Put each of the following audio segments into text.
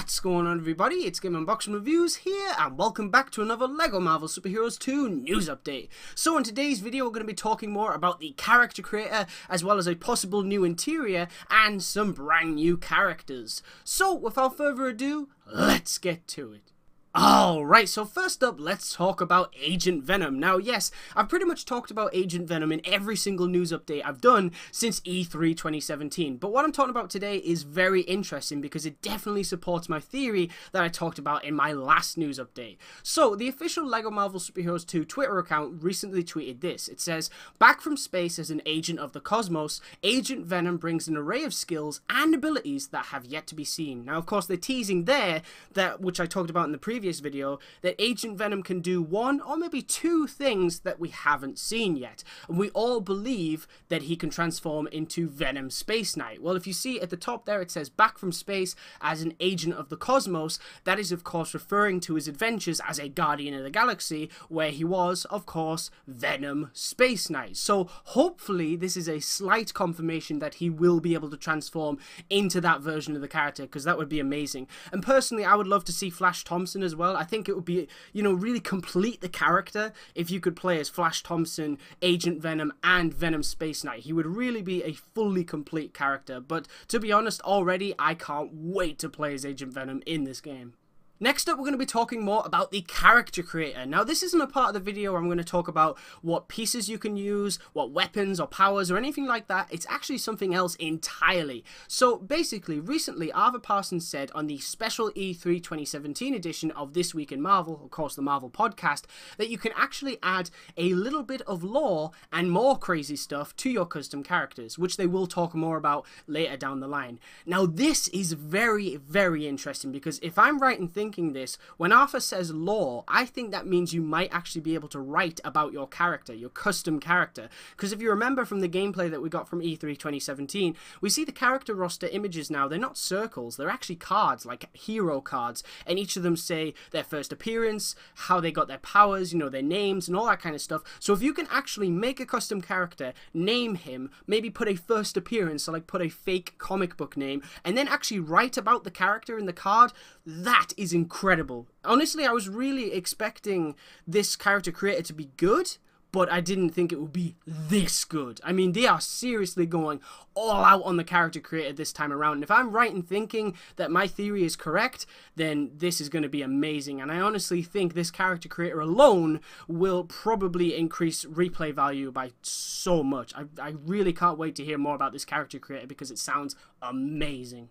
What's going on, everybody? It's GameUnboxingReviews here, and welcome back to another LEGO Marvel Superheroes 2 news update. So in today's video, we're going to be talking more about the character creator, as well as a possible new interior, and some brand new characters. So without further ado, let's get to it. Alright, so first up, let's talk about Agent Venom. Now, yes, I've pretty much talked about Agent Venom in every single news update I've done since E3 2017. But what I'm talking about today is very interesting because it definitely supports my theory that I talked about in my last news update. So, the official LEGO Marvel Superheroes 2 Twitter account recently tweeted this. It says, "Back from space as an agent of the cosmos, Agent Venom brings an array of skills and abilities that have yet to be seen." Now, of course, they're teasing there, that which I talked about in the previous video, that Agent Venom can do one or maybe two things that we haven't seen yet, and we all believe that he can transform into Venom Space Knight. Well, if you see at the top there, it says back from space as an agent of the cosmos. That is of course referring to his adventures as a Guardian of the Galaxy, where he was of course Venom Space Knight. So hopefully this is a slight confirmation that he will be able to transform into that version of the character, because that would be amazing. And personally, I would love to see Flash Thompson as well. I think it would be, really complete the character if you could play as Flash Thompson, Agent Venom, and Venom Space Knight. He would really be a fully complete character. But to be honest, already I can't wait to play as Agent Venom in this game. Next up, we're going to be talking more about the character creator. Now, this isn't a part of the video where I'm going to talk about what pieces you can use, what weapons or powers or anything like that. It's actually something else entirely. So, basically, recently, Arthur Parsons said on the special E3 2017 edition of This Week in Marvel, of course, the Marvel podcast, that you can actually add a little bit of lore and more crazy stuff to your custom characters, which they will talk more about later down the line. Now, this is very, very interesting, because if I'm right in thinking this, when Arthur says lore, I think that means you might actually be able to write about your character, your custom character. Because if you remember from the gameplay that we got from E3 2017, we see the character roster images now. They're not circles, they're actually cards, like hero cards, and each of them say their first appearance, how they got their powers, their names and all that kind of stuff. So if you can actually make a custom character, name him, maybe put a first appearance, so like put a fake comic book name, and then actually write about the character in the card, that is incredible. Honestly, I was really expecting this character creator to be good, but I didn't think it would be this good. I mean, they are seriously going all out on the character creator this time around. And if I'm right in thinking that my theory is correct, then this is going to be amazing. And I honestly think this character creator alone will probably increase replay value by so much. I really can't wait to hear more about this character creator because it sounds amazing.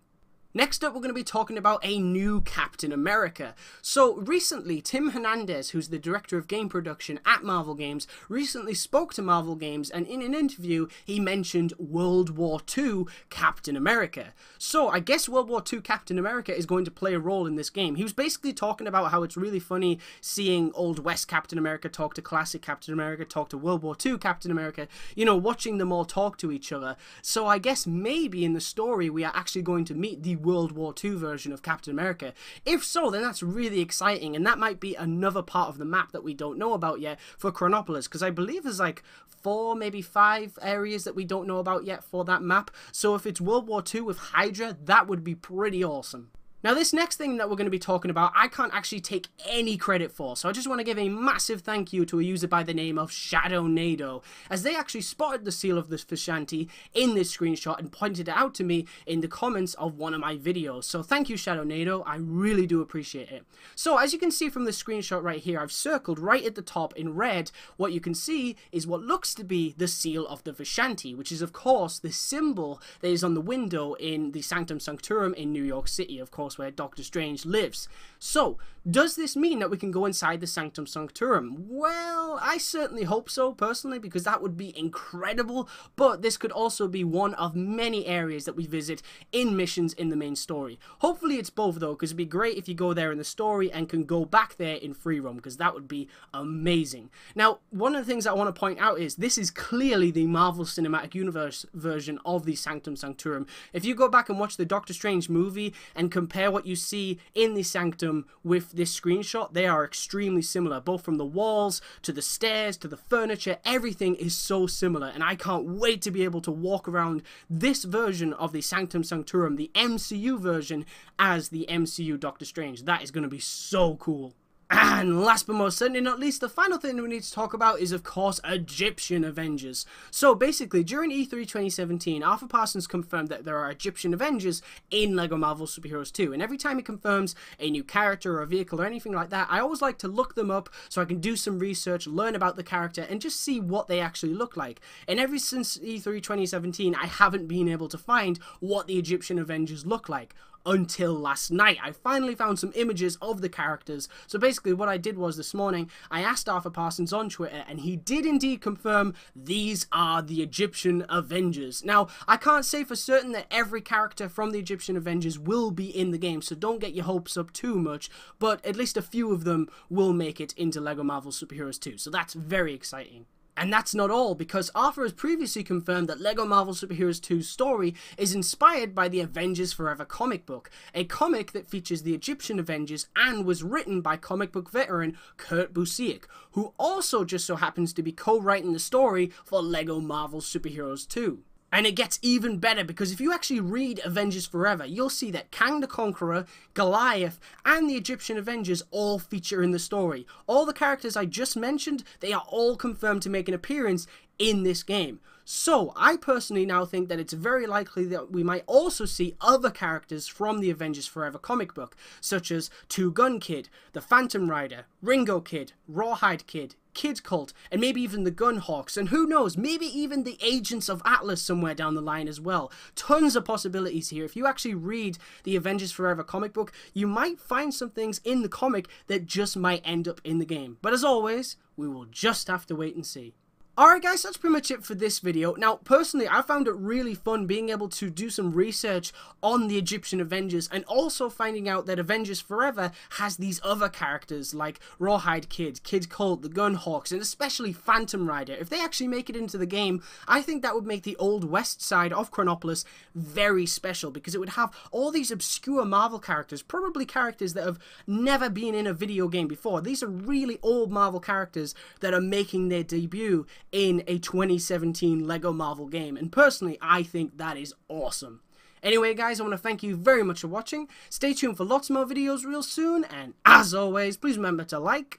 Next up, we're going to be talking about a new Captain America. So recently, Tim Hernandez, who's the director of game production at Marvel Games, recently spoke to Marvel Games, and in an interview, he mentioned World War II Captain America. So I guess World War II Captain America is going to play a role in this game. He was basically talking about how it's really funny seeing Old West Captain America talk to classic Captain America, talk to World War II Captain America, watching them all talk to each other. So I guess maybe in the story, we are actually going to meet the World War II version of Captain America. If so, then that's really exciting, and that might be another part of the map that we don't know about yet for Chronopolis, because I believe there's like 4, maybe 5 areas that we don't know about yet for that map. So if it's World War II with Hydra, that would be pretty awesome. Now, this next thing that we're going to be talking about, I can't actually take any credit for, so I just want to give a massive thank you to a user by the name of ShadowNado, as they actually spotted the seal of the Vishanti in this screenshot and pointed it out to me in the comments of one of my videos. So thank you, ShadowNado, I really do appreciate it. So as you can see from the screenshot right here, I've circled right at the top in red, what you can see is what looks to be the seal of the Vishanti, which is of course the symbol that is on the window in the Sanctum Sanctorum in New York City, of course, where Doctor Strange lives. So, does this mean that we can go inside the Sanctum Sanctorum? Well, I certainly hope so, personally, because that would be incredible, but this could also be one of many areas that we visit in missions in the main story. Hopefully it's both, though, because it'd be great if you go there in the story and can go back there in free roam, because that would be amazing. Now, one of the things I want to point out is this is clearly the Marvel Cinematic Universe version of the Sanctum Sanctorum. If you go back and watch the Doctor Strange movie and compare what you see in the Sanctum with this screenshot, they are extremely similar, both from the walls to the stairs to the furniture. Everything is so similar, and I can't wait to be able to walk around this version of the Sanctum Sanctorum, the MCU version, as the MCU Doctor Strange. That is going to be so cool. And last but most certainly not least, the final thing we need to talk about is, of course, Egyptian Avengers. So basically, during E3 2017, Arthur Parsons confirmed that there are Egyptian Avengers in LEGO Marvel Super Heroes 2. And every time he confirms a new character or a vehicle or anything like that, I always like to look them up so I can do some research, learn about the character, and just see what they actually look like. And ever since E3 2017, I haven't been able to find what the Egyptian Avengers look like. Until last night, I finally found some images of the characters. So basically what I did was this morning, I asked Arthur Parsons on Twitter, and he did indeed confirm these are the Egyptian Avengers. Now, I can't say for certain that every character from the Egyptian Avengers will be in the game, so don't get your hopes up too much, but at least a few of them will make it into LEGO Marvel Super Heroes 2, so that's very exciting. And that's not all, because Arthur has previously confirmed that LEGO Marvel Super Heroes 2's story is inspired by the Avengers Forever comic book, a comic that features the Egyptian Avengers and was written by comic book veteran Kurt Busiek, who also just so happens to be co-writing the story for LEGO Marvel Super Heroes 2. And it gets even better, because if you actually read Avengers Forever, you'll see that Kang the Conqueror, Goliath, and the Egyptian Avengers all feature in the story. All the characters I just mentioned, they are all confirmed to make an appearance in this game. So, I personally now think that it's very likely that we might also see other characters from the Avengers Forever comic book, such as Gunhawks Kid, the Phantom Rider, Ringo Kid, Rawhide Kid, Colt, and maybe even the Gunhawks, and who knows, maybe even the Agents of Atlas somewhere down the line as well. Tons of possibilities here. If you actually read the Avengers Forever comic book, you might find some things in the comic that just might end up in the game. But as always, we will just have to wait and see. Alright guys, that's pretty much it for this video. Now, personally, I found it really fun being able to do some research on the Egyptian Avengers, and also finding out that Avengers Forever has these other characters like Rawhide Kid, Colt, the Gunhawks, and especially Phantom Rider. If they actually make it into the game, I think that would make the old west side of Chronopolis very special, because it would have all these obscure Marvel characters, probably characters that have never been in a video game before. These are really old Marvel characters that are making their debut in a 2017 LEGO Marvel game, and personally I think that is awesome. Anyway guys, I want to thank you very much for watching. Stay tuned for lots more videos real soon, and as always, please remember to like,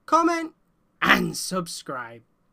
comment, and subscribe.